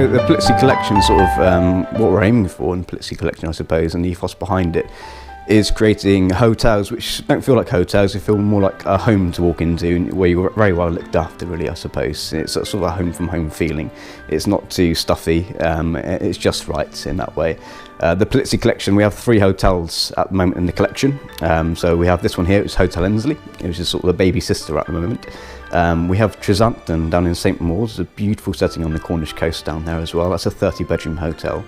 So the Politzy Collection is sort of what we're aiming for in the Polizzi Collection, I suppose, and the ethos behind it is creating hotels which don't feel like hotels, they feel more like a home to walk into, where you're very well looked after, really, I suppose. It's sort of a home from home feeling. It's not too stuffy, it's just right in that way. The Polizzi Collection, we have 3 hotels at the moment in the collection. So we have this one here, it's Hotel Endsleigh, which is sort of the baby sister at the moment. We have Tresanton down in St Maurs, a beautiful setting on the Cornish coast down there as well. That's a 30-bedroom hotel.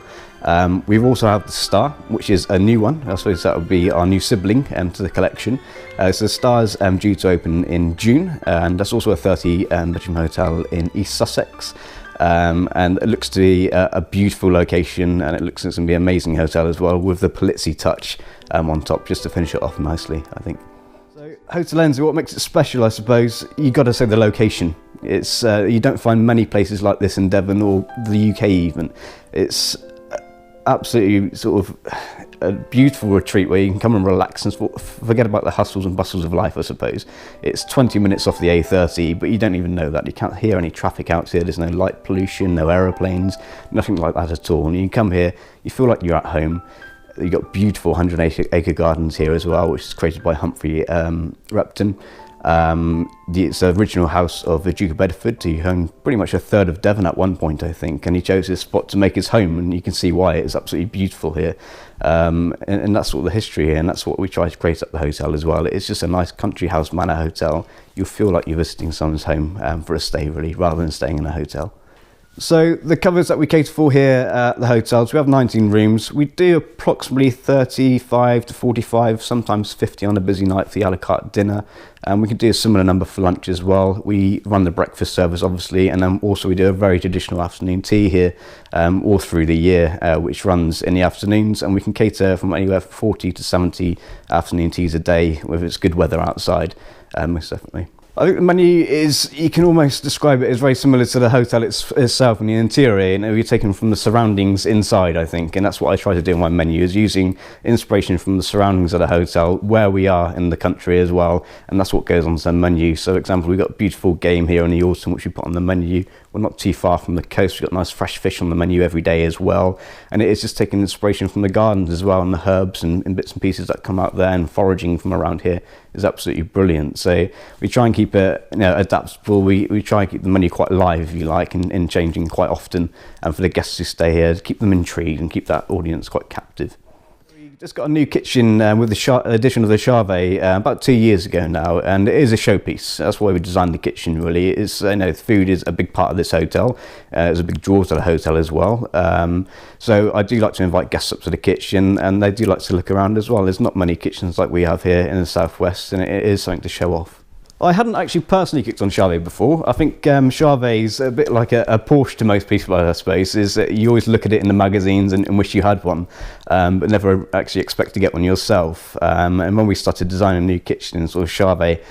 We also have the Star, which is a new one. I suppose that would be our new sibling to the collection. So the Star is due to open in June, and that's also a 30-bedroom hotel in East Sussex. And it looks to be a beautiful location, and it looks like it's going to be an amazing hotel as well, with the Polizzi touch on top, just to finish it off nicely, I think. So Hotel Endsleigh, what makes it special, I suppose, you got to say the location. It's you don't find many places like this in Devon or the UK even. It's absolutely sort of a beautiful retreat where you can come and relax and forget about the hustles and bustles of life, I suppose. It's 20 minutes off the A30, but you don't even know that. You can't hear any traffic out here. There's no light pollution, no aeroplanes, nothing like that at all. And you come here, you feel like you're at home. You've got beautiful 100-acre gardens here as well, which is created by Humphrey Repton. It's the original house of the Duke of Bedford. He owned pretty much a third of Devon at one point, I think, and he chose this spot to make his home, and you can see why. It's absolutely beautiful here, and that's sort of the history here, and that's what we try to create at the hotel as well. It's just a nice country house manor hotel. You'll feel like you're visiting someone's home for a stay, really, rather than staying in a hotel. So the covers that we cater for here at the hotels, we have 19 rooms. We do approximately 35 to 45, sometimes 50 on a busy night for the a la carte dinner. And we can do a similar number for lunch as well. We run the breakfast service, obviously, and then also we do a very traditional afternoon tea here all through the year, which runs in the afternoons, and we can cater from anywhere from 40 to 70 afternoon teas a day, if it's good weather outside, most definitely. I think the menu is, you can almost describe it as very similar to the hotel itself and the interior, and we're taken from the surroundings inside, I think, and that's what I try to do in my menu, is using inspiration from the surroundings of the hotel, where we are in the country as well, and that's what goes on to the menu. So, for example, we've got a beautiful game here in the autumn, which we put on the menu. We're not too far from the coast. We've got nice fresh fish on the menu every day as well, and it is just taking inspiration from the gardens as well, and the herbs and bits and pieces that come out there, and foraging from around here is absolutely brilliant. So we try and keep it, adaptable. We try and keep the menu quite live, if you like, and changing quite often, and for the guests who stay here, to keep them intrigued and keep that audience quite captive. We just got a new kitchen with the addition of the Charvet about 2 years ago now, and it is a showpiece. That's why we designed the kitchen, really. It's, food is a big part of this hotel. It's a big draw to the hotel as well. So I do like to invite guests up to the kitchen, and they do like to look around as well. There's not many kitchens like we have here in the southwest, and it is something to show off. I hadn't actually personally cooked on Charvet before. I think Charvet's a bit like a Porsche to most people, I suppose, is that you always look at it in the magazines and wish you had one, but never actually expect to get one yourself. And when we started designing a new kitchen, and sort of Charvet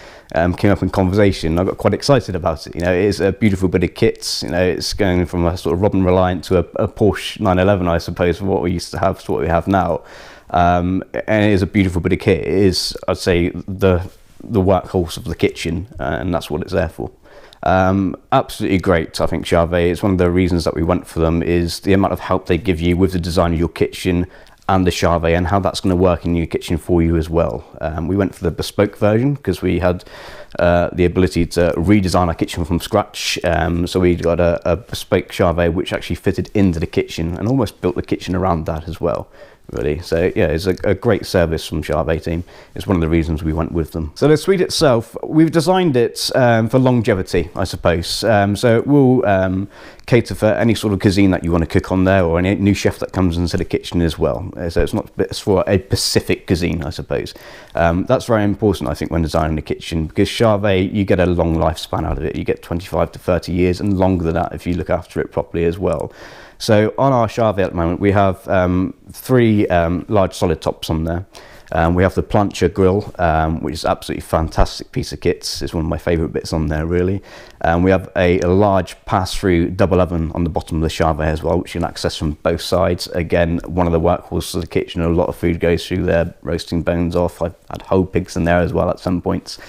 came up in conversation, I got quite excited about it. It is a beautiful bit of kits. It's going from a sort of Robin Reliant to a Porsche 911, I suppose, from what we used to have to what we have now. And it is a beautiful bit of kit. It is, I'd say, the workhorse of the kitchen, and that's what it's there for. Absolutely great, I think, Charvet. It's one of the reasons that we went for them, is the amount of help they give you with the design of your kitchen and the Charvet, and how that's going to work in your kitchen for you as well. We went for the bespoke version because we had the ability to redesign our kitchen from scratch. So we got a bespoke Charvet which actually fitted into the kitchen, and almost built the kitchen around that as well, really. So yeah, it's a great service from Charvet team. It's one of the reasons we went with them. So the suite itself, we've designed it for longevity, I suppose. So it will cater for any sort of cuisine that you want to cook on there, or any new chef that comes into the kitchen as well. So it's for a Pacific cuisine, I suppose. That's very important, I think, when designing the kitchen, because Charvet, you get a long lifespan out of it. You get 25 to 30 years, and longer than that if you look after it properly as well. So on our Charvet at the moment, we have 3 large solid tops on there. We have the plancha grill, which is absolutely fantastic piece of kits. It's one of my favourite bits on there, really. We have a large pass-through double oven on the bottom of the Charvet as well, which you can access from both sides. Again, one of the workhorses of the kitchen. A lot of food goes through there, roasting bones off. I've had whole pigs in there as well at some points.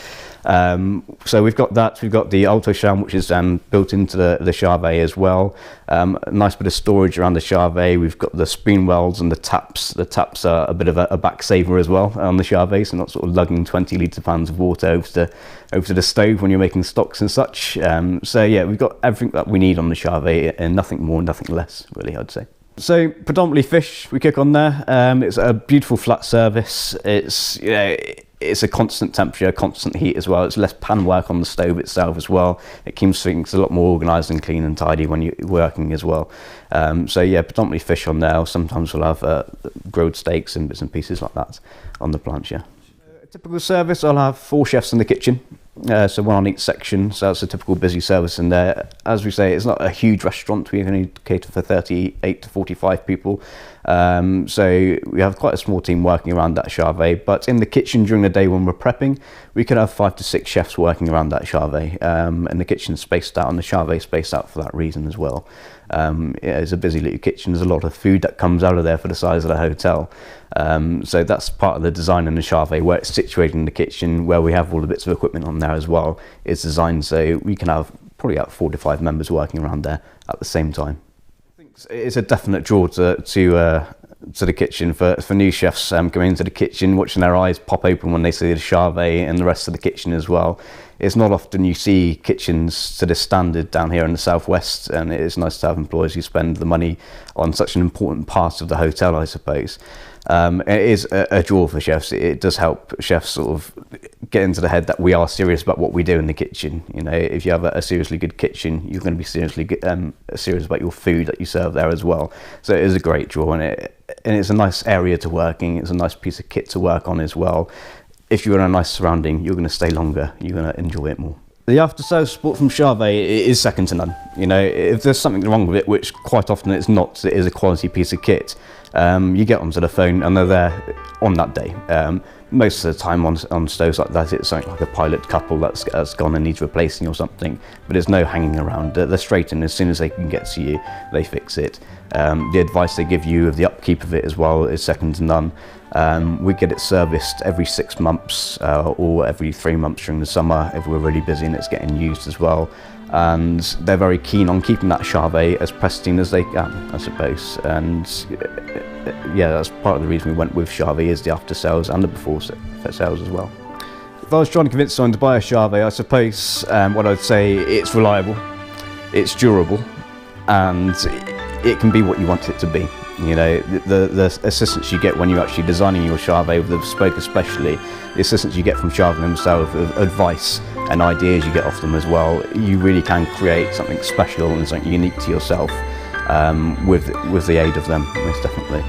So we've got that. We've got the Alto Sham, which is built into the Charvet as well. A nice bit of storage around the Charvet. We've got the spoon wells and the taps. The taps are a bit of a back saver as well on the Charvet, so not sort of lugging 20 litre pans of water over to the stove when you're making stocks and such. So yeah, we've got everything that we need on the Charvet, and nothing more, nothing less, really, I'd say. So predominantly fish, we kick on there. It's a beautiful flat service. It's, you know, it's a constant temperature, constant heat as well. It's less pan work on the stove itself as well. It keeps things a lot more organised and clean and tidy when you're working as well. So yeah, predominantly fish on there. Sometimes we'll have grilled steaks and bits and pieces like that on the plancha. A typical service, I'll have 4 chefs in the kitchen. So one on each section, so that's a typical busy service in there. As we say, it's not a huge restaurant. We only cater for 38 to 45 people. So we have quite a small team working around that Charvet, but in the kitchen during the day when we're prepping, we could have 5 to 6 chefs working around that Charvet. And the kitchen's spaced out and the Charvet's spaced out for that reason as well. It's a busy little kitchen. There's a lot of food that comes out of there for the size of the hotel. So that's part of the design in the Charvet, where it's situated in the kitchen, where we have all the bits of equipment on there as well. It's designed so we can have probably about 4 to 5 members working around there at the same time. I think it's a definite draw to the kitchen for new chefs coming into the kitchen, watching their eyes pop open when they see the Charvet and the rest of the kitchen as well. It's not often you see kitchens to this standard down here in the southwest, and it is nice to have employers who spend the money on such an important part of the hotel, I suppose. It is a draw for chefs. It does help chefs sort of get into the head that we are serious about what we do in the kitchen. You know, if you have a seriously good kitchen, you're going to be serious about your food that you serve there as well. So it is a great draw, and it's a nice area to work in. It's a nice piece of kit to work on as well. If you're in a nice surrounding, you're going to stay longer. You're going to enjoy it more. The after-sales support from Charvet is second to none. You know, if there's something wrong with it, which quite often it's not, it is a quality piece of kit, you get onto the phone and they're there on that day. Most of the time on stoves like that, it's something like a pilot couple that's gone and needs replacing or something, but there's no hanging around. They're straight in. As soon as they can get to you, they fix it. The advice they give you of the upkeep of it as well is second to none. We get it serviced every 6 months or every 3 months during the summer if we're really busy and it's getting used as well. And they're very keen on keeping that Charvet as pristine as they can, I suppose. And yeah, that's part of the reason we went with Charvet, is the after sales and the before sales as well. If I was trying to convince someone to buy a Charvet, I suppose what I'd say, it's reliable, it's durable, and it can be what you want it to be. You know, the assistance you get when you're actually designing your Charvet with the bespoke, especially the assistance you get from Charvet themselves, of advice and ideas you get off them as well. You really can create something special and something unique to yourself with the aid of them, most definitely.